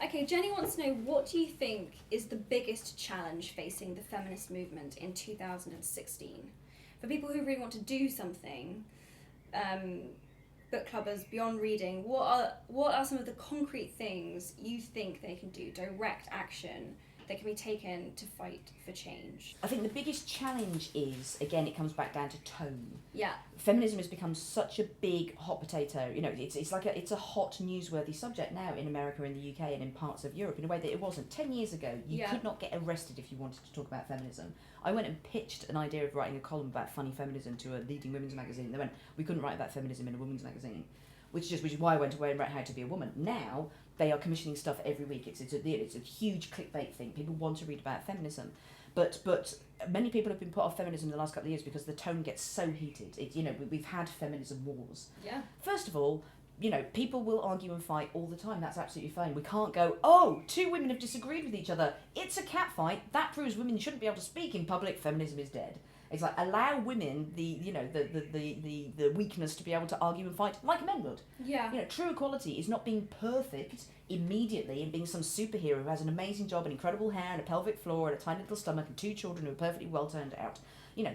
Okay, Jenny wants to know, what do you think is the biggest challenge facing the feminist movement in 2016? For people who really want to do something, book clubbers, beyond reading, what are some of the concrete things you think they can do, direct action that can be taken to fight for change? I think the biggest challenge is, again, it comes back down to tone. Yeah. Feminism has become such a big hot potato. You know, it's a hot newsworthy subject now in America, in the UK, and in parts of Europe in a way that it wasn't 10 years ago. You could not get arrested if you wanted to talk about feminism. I went and pitched an idea of writing a column about funny feminism to a leading women's magazine. They went, we couldn't write about feminism in a women's magazine, which is why I went away and wrote How to Be a Woman. Now they are commissioning stuff every week. It's a huge clickbait thing. People want to read about feminism. But many people have been put off feminism in the last couple of years because the tone gets so heated. We've had feminism wars. Yeah. First of all, people will argue and fight all the time. That's absolutely fine. We can't go, oh, two women have disagreed with each other. It's a catfight. That proves women shouldn't be able to speak in public. Feminism is dead. It's like, allow women the weakness to be able to argue and fight like men would. Yeah. True equality is not being perfect immediately and being some superhero who has an amazing job and incredible hair and a pelvic floor and a tiny little stomach and 2 children who are perfectly well turned out.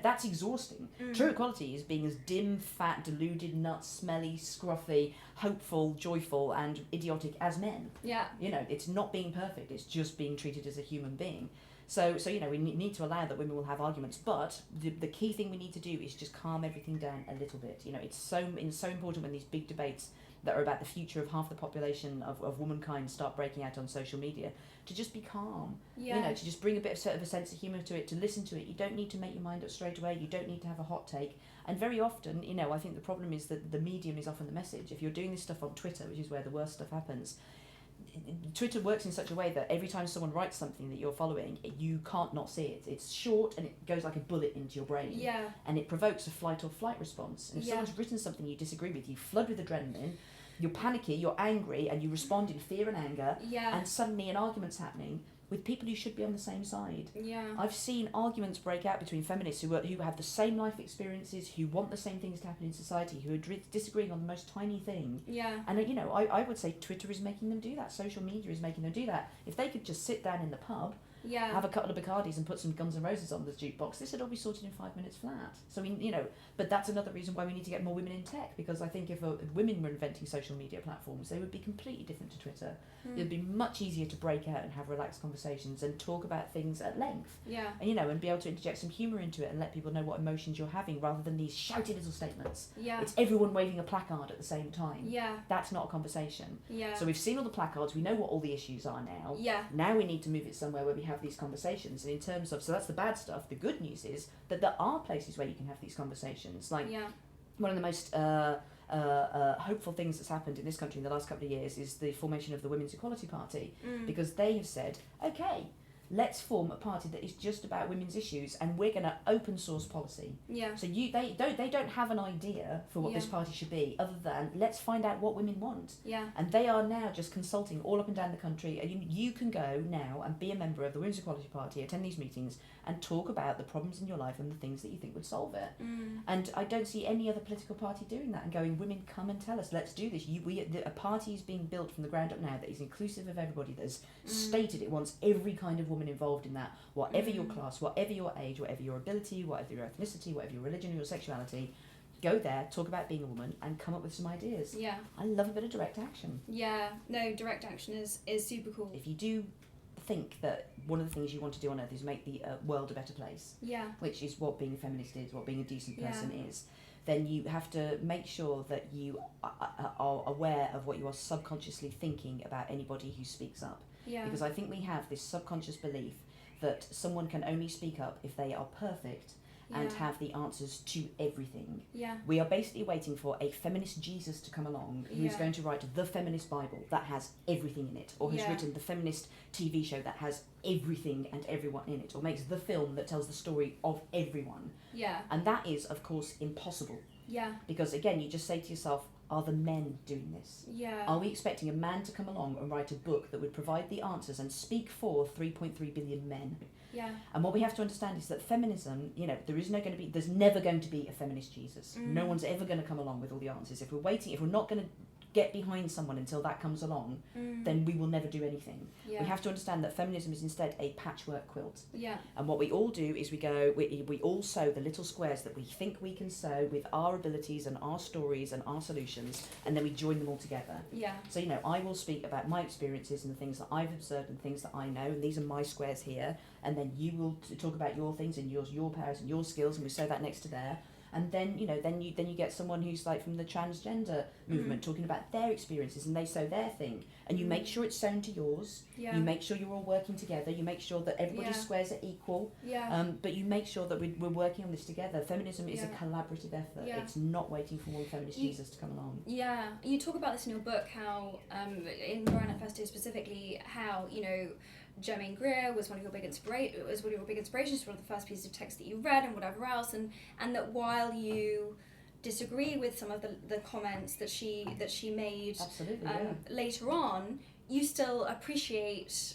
That's exhausting. True equality is being as dim, fat, deluded, nuts, smelly, scruffy, hopeful, joyful and idiotic as men. Yeah. It's not being perfect, it's just being treated as a human being. So we need to allow that women will have arguments, but the key thing we need to do is just calm everything down a little bit. It's so important when these big debates that are about the future of half the population of womankind start breaking out on social media, to just be calm. Yeah. To just bring a bit of a sense of humour to it, to listen to it. You don't need to make your mind up straight away. You don't need to have a hot take. And very often, I think the problem is that the medium is often the message. If you're doing this stuff on Twitter, which is where the worst stuff happens, Twitter works in such a way that every time someone writes something that you're following, you can't not see it. It's short and it goes like a bullet into your brain. Yeah. And it provokes a flight or flight response. And if someone's written something you disagree with, you flood with adrenaline, you're panicky, you're angry, and you respond in fear and anger. Yeah. And suddenly an argument's happening with people who should be on the same side. Yeah. I've seen arguments break out between feminists who have the same life experiences, who want the same things to happen in society, who are disagreeing on the most tiny thing. Yeah. And I would say Twitter is making them do that. Social media is making them do that. If they could just sit down in the pub, have a couple of Bacardis and put some Guns N' Roses on the jukebox, this would all be sorted in 5 minutes flat. So but that's another reason why we need to get more women in tech, because I think if women were inventing social media platforms, they would be completely different to Twitter. It would be much easier to break out and have relaxed conversations and talk about things at length. Yeah. And and be able to interject some humour into it and let people know what emotions you're having, rather than these shouty little statements. Yeah. It's everyone waving a placard at the same time. Yeah. That's not a conversation. Yeah. So we've seen all the placards, we know what all the issues are now. Yeah. Now we need to move it somewhere where we have these conversations. And in terms of, so that's the bad stuff. The good news is that there are places where you can have these conversations. Like, one of the most hopeful things that's happened in this country in the last couple of years is the formation of the Women's Equality Party, because they have said, okay, let's form a party that is just about women's issues, and we're going to open source policy. Yeah. So they don't have an idea for what this party should be, other than let's find out what women want. Yeah. And they are now just consulting all up and down the country. And you can go now and be a member of the Women's Equality Party, attend these meetings, and talk about the problems in your life and the things that you think would solve it. And I don't see any other political party doing that and going, women, come and tell us, let's do this. A party is being built from the ground up now that is inclusive of everybody, that has stated it wants every kind of woman involved in that, whatever your class, whatever your age, whatever your ability, whatever your ethnicity, whatever your religion or your sexuality. Go there, talk about being a woman, and come up with some ideas. Yeah. I love a bit of direct action. Yeah. No, direct action is super cool. If you do think that one of the things you want to do on earth is make the world a better place, which is what being a feminist is, what being a decent person is, then you have to make sure that you are aware of what you are subconsciously thinking about anybody who speaks up. Yeah. Because I think we have this subconscious belief that someone can only speak up if they are perfect and have the answers to everything. Yeah. We are basically waiting for a feminist Jesus to come along who is going to write the feminist Bible that has everything in it, or has written the feminist TV show that has everything and everyone in it, or makes the film that tells the story of everyone. Yeah. And that is, of course, impossible. Yeah. Because again, you just say to yourself, are the men doing this? Yeah. Are we expecting a man to come along and write a book that would provide the answers and speak for 3.3 billion men? Yeah. And what we have to understand is that feminism, there's never going to be a feminist Jesus. No one's ever going to come along with all the answers. If we're not going to get behind someone until that comes along, then we will never do anything. Yeah. We have to understand that feminism is instead a patchwork quilt. Yeah. And what we all do is we all sew the little squares that we think we can sew with our abilities and our stories and our solutions, and then we join them all together. Yeah. So, I will speak about my experiences and the things that I've observed and things that I know, and these are my squares here, and then you will talk about your things and your powers and your skills, and we sew that next to there. And then then you get someone who's like from the transgender movement talking about their experiences, and they sew their thing, and you make sure it's sewn to yours. Yeah. You make sure you're all working together. You make sure that everybody's squares are equal. Yeah. But you make sure that we're working on this together. Feminism is a collaborative effort. Yeah. It's not waiting for one feminist Jesus to come along. Yeah, you talk about this in your book, how in Moran Manifesto specifically, how Germaine Greer was one of your big inspirations, one of the first pieces of text that you read, and whatever else, and that while you disagree with some of the comments that she made, absolutely, later on, you still appreciate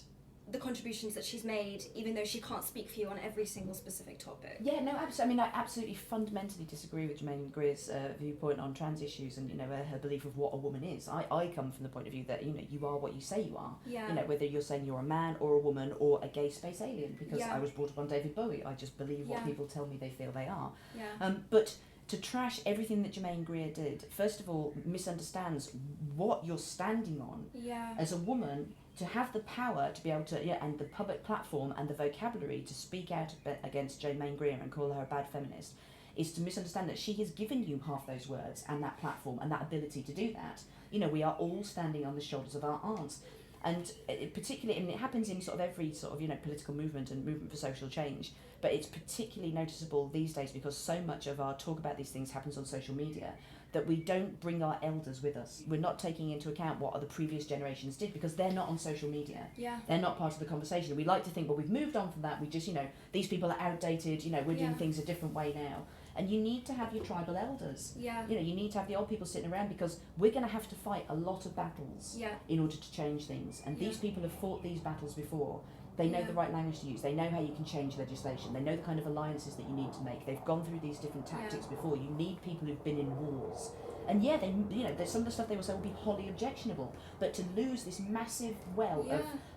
the contributions that she's made, even though she can't speak for you on every single specific topic. Yeah, no, absolutely. I absolutely fundamentally disagree with Germaine Greer's viewpoint on trans issues and her belief of what a woman is. I come from the point of view that you are what you say you are. Yeah. Whether you're saying you're a man or a woman or a gay space alien, because I was brought up on David Bowie. I just believe what people tell me they feel they are. Yeah. But to trash everything that Germaine Greer did, first of all, misunderstands what you're standing on. Yeah. As a woman, to have the power to be able to, and the public platform and the vocabulary to speak out against Germaine Greer and call her a bad feminist, is to misunderstand that she has given you half those words and that platform and that ability to do that. We are all standing on the shoulders of our aunts. And particularly, it happens in sort of every sort of, political movement and movement for social change, but it's particularly noticeable these days because so much of our talk about these things happens on social media, that we don't bring our elders with us. We're not taking into account what the previous generations did because they're not on social media. Yeah. They're not part of the conversation. We like to think, well, we've moved on from that. We just, these people are outdated. We're doing things a different way now. And you need to have your tribal elders. Yeah. You need to have the old people sitting around because we're going to have to fight a lot of battles in order to change things. And these people have fought these battles before. They know the right language to use. They know how you can change legislation. They know the kind of alliances that you need to make. They've gone through these different tactics before. You need people who've been in wars. And there's some of the stuff they will say will be wholly objectionable. But to lose this massive well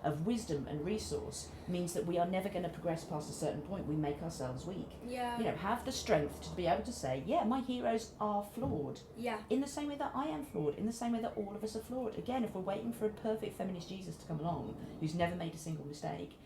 of wisdom and resource means that we are never going to progress past a certain point. We make ourselves weak. Yeah. Have the strength to be able to say, my heroes are flawed. Yeah. In the same way that I am flawed. In the same way that all of us are flawed. Again, if we're waiting for a perfect feminist Jesus to come along, who's never made a single mistake,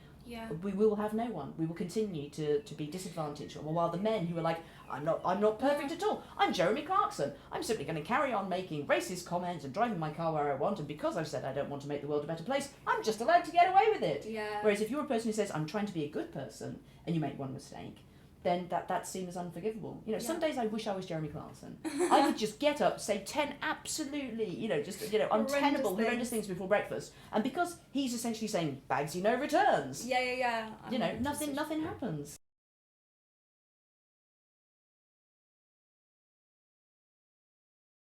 we will have no one. We will continue to be disadvantaged. While the men who are like, I'm not perfect at all. I'm Jeremy Clarkson. I'm simply going to carry on making racist comments and driving my car where I want, and because I've said I don't want to make the world a better place, I'm just allowed to get away with it. Yeah. Whereas if you're a person who says, I'm trying to be a good person, and you make one mistake, then that's seen as unforgivable. Some days I wish I was Jeremy Clarkson. I could just get up, say 10 absolutely, untenable, horrendous things before breakfast. And because he's essentially saying, Bagsy no returns. Yeah. Nothing happens.